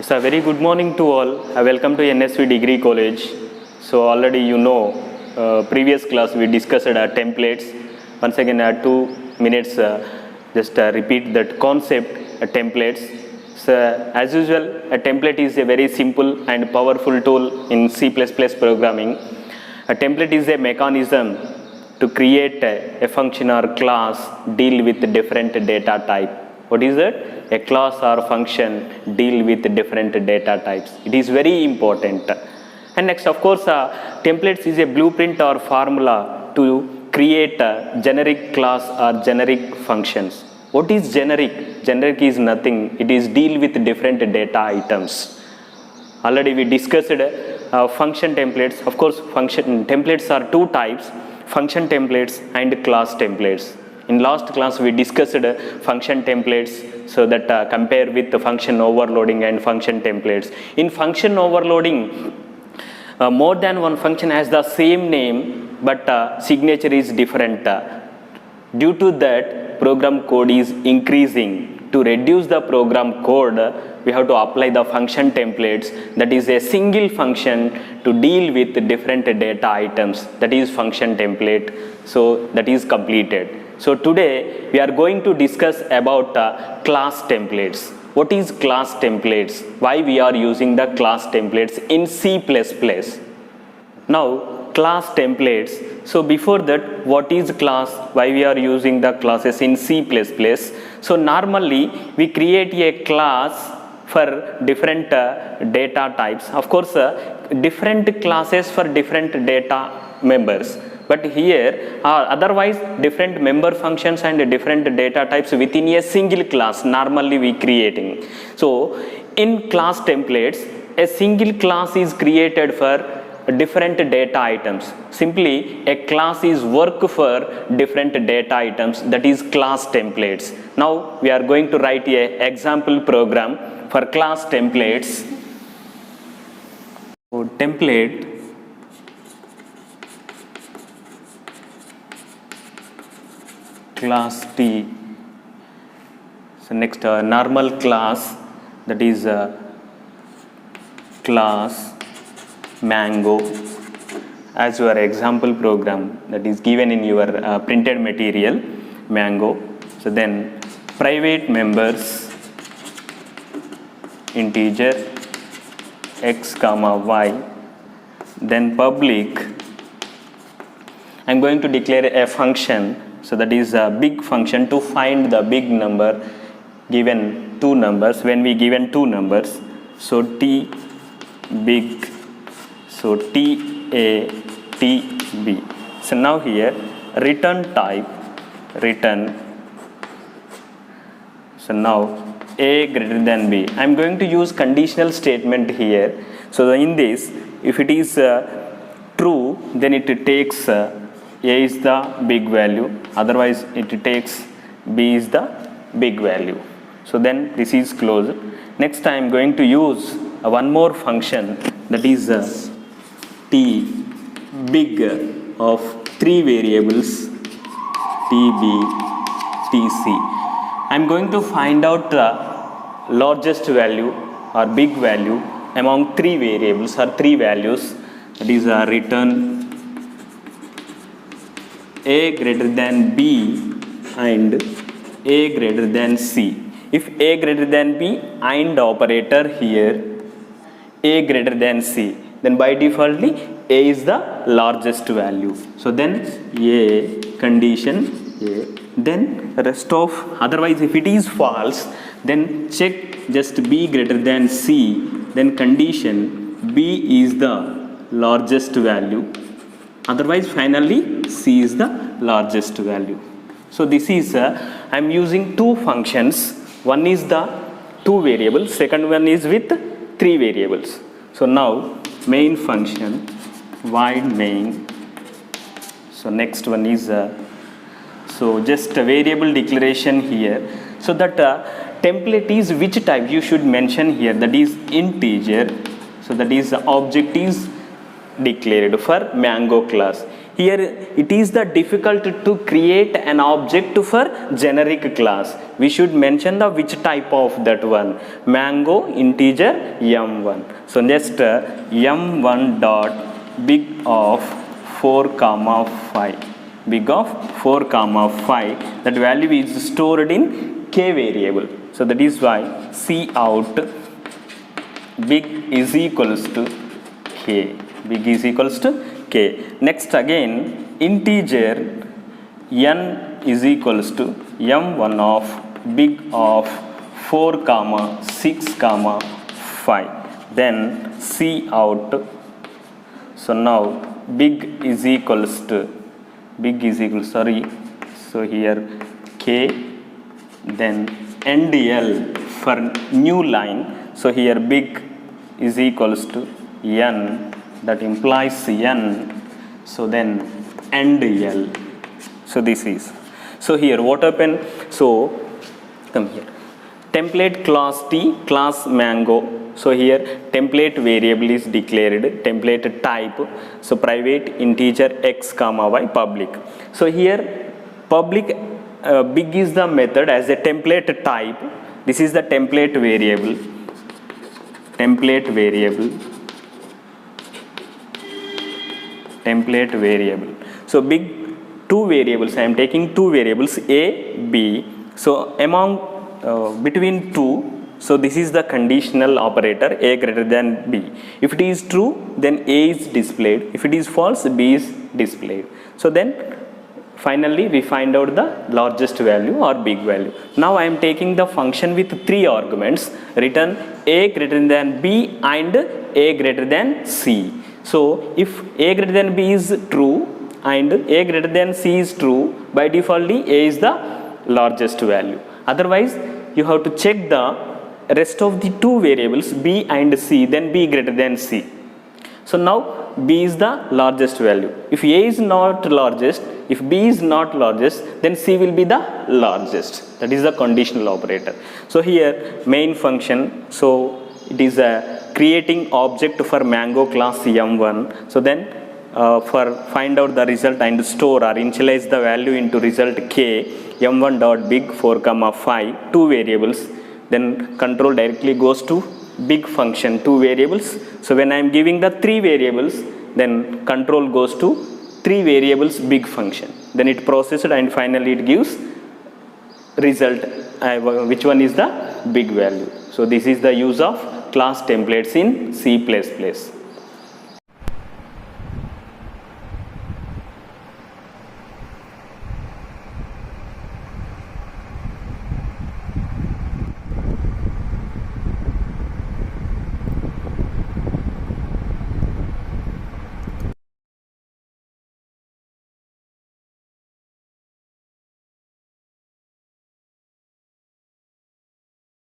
So a very good morning to all. Welcome to NSV Degree College. So already you know, previous class we discussed templates. Once again, 2 minutes, just repeat that concept, templates. So as usual, a template is a very simple and powerful tool in C++ programming. A template is a mechanism to create a function or class, deal with different data type. What is it? A class or function deal with different data types. It is very important. And next, of course, templates is a blueprint or formula to create a generic class or generic functions. What is generic? Generic is nothing. It is deal with different data items. Already we discussed function templates. Of course, function templates are two types, function templates and class templates. In last class, we discussed function templates, so that compare with the function overloading and function templates. In function overloading, more than one function has the same name, but signature is different. Due to that, program code is increasing. To reduce the program code, we have to apply the function templates. That is a single function to deal with different data items. That is function template. So that is completed. So today we are going to discuss about class templates. What is class templates? Why we are using the class templates in C++? Now class templates. So before that, what is class? Why we are using the classes in C++? So normally we create a class for different data types. Of course, different classes for different data members. But here otherwise different member functions and different data types within a single class normally we creating. So in class templates, a single class is created for different data items. Simply a class is work for different data items, that is class templates. Now we are going to write a example program for class templates. So template class T. So next normal class, that is class mango as your example program that is given in your printed material mango. So then private members integer x comma y, then public I'm going to declare a function. So that is a big function to find the big number given two numbers when we given two numbers. So T big, so T A T B. So now here return type return. So now A greater than B. I am going to use conditional statement here. So in this, if it is true, then it takes A is the big value, otherwise it takes B is the big value. So then this is closed. Next I am going to use one more function, that is T big of three variables TB TC. I am going to find out the largest value or big value among three variables or three values, that is return A greater than B and A greater than C. If A greater than B and operator here A greater than C, then by defaultly A is the largest value. So then A condition A, then rest of, otherwise if it is false, then check just B greater than C, then condition B is the largest value. Otherwise finally C is the largest value. So this is I am using two functions. One is the two variables, second one is with three variables. So now main function void main. So next one is so just a variable declaration here. So that template is which type you should mention here, that is integer. So that is the object is declared for mango class. Here it is the difficult to create an object for generic class. We should mention the which type of that one. Mango integer m1. So just m1 dot big of 4 comma 5. Big of 4 comma 5. That value is stored in k variable. So that is why C out big is equals to k. Big is equals to k. Next again integer n is equals to m1 of big of 4 comma 6 comma 5. Then C out. So now big is equals to so here k, then end L for new line. So here big is equals to n, that implies n. So then end L. So this is. So here what happened? So come here. Template class T, class mango. So here template variable is declared, template type. So private integer x comma y public. So here public big is the method as a template type. This is the template variable. Template variable. So big two variables. I am taking two variables A, B. So among between two. So this is the conditional operator A greater than B. If it is true, then A is displayed. If it is false, B is displayed. So then finally we find out the largest value or big value. Now I am taking the function with three arguments. Return A greater than B and A greater than C. So if A greater than B is true and A greater than C is true, by default A is the largest value. Otherwise you have to check the rest of the two variables B and C, then B greater than C. So now B is the largest value. If A is not largest, if B is not largest, then C will be the largest. That is the conditional operator. So here main function, so it is creating object for mango class m1. So then for find out the result and store or initialize the value into result k, m1 dot big 4 comma 5, two variables. Then control directly goes to big function, two variables. So when I am giving the three variables, then control goes to three variables big function. Then it processed and finally it gives result, which one is the big value. So this is the use of class templates in C++.